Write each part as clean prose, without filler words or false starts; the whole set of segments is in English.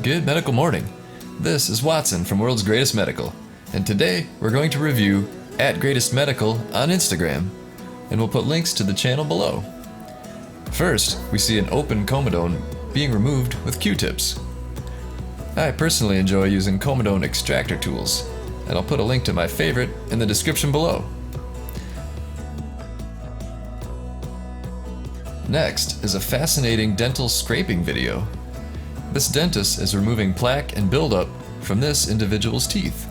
Good medical morning. This is Watson from World's Greatest Medical, and today we're going to review @GreatestMedical on Instagram, and we'll put links to the channel below. First, we see an open comedone being removed with Q-tips. I personally enjoy using comedone extractor tools, and I'll put a link to my favorite in the description below. Next is a fascinating dental scraping video. This dentist is removing plaque and buildup from this individual's teeth.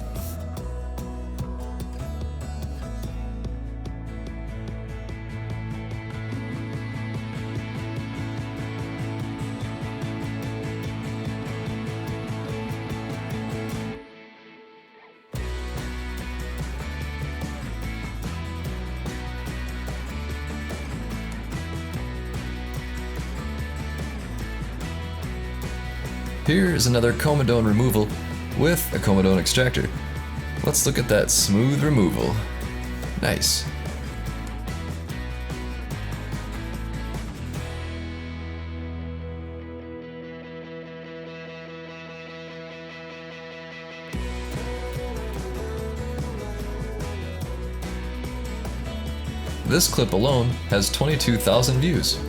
Here is another comedone removal with a comedone extractor. Let's look at that smooth removal. Nice. This clip alone has 22,000 views.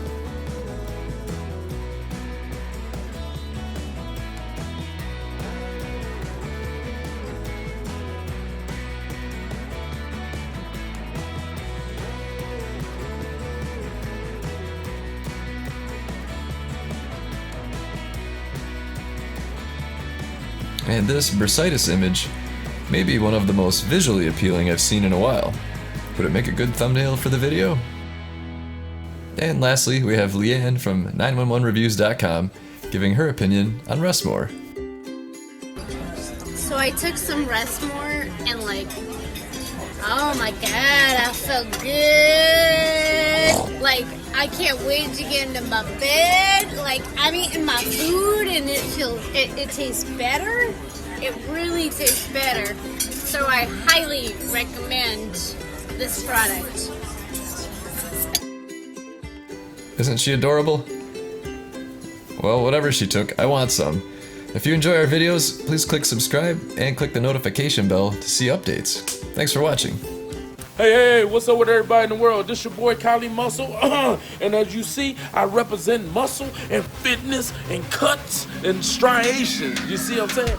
And this bursitis image may be one of the most visually appealing I've seen in a while. Would it make a good thumbnail for the video? And lastly, we have Leanne from 911reviews.com giving her opinion on Restmore. So I took some Restmore and oh my god, I felt good. I can't wait to get into my bed. I'm eating my food and it tastes better. It really tastes better. So I highly recommend this product. Isn't she adorable? Well, whatever she took, I want some. If you enjoy our videos, please click subscribe and click the notification bell to see updates. Thanks for watching. Hey, what's up with everybody in the world? This your boy Kylie Muscle, and as you see, I represent muscle and fitness and cuts and striations. You see what I'm saying?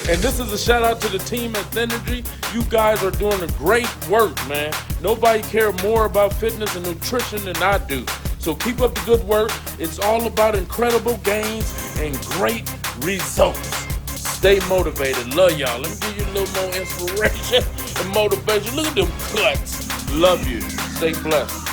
And this is a shout out to the team at Synergy. You guys are doing a great work, man. Nobody cares more about fitness and nutrition than I do. So keep up the good work. It's all about incredible gains and great results. Stay motivated. Love y'all. Let me give you a little more inspiration and motivation. Look at them cuts. Love you. Stay blessed.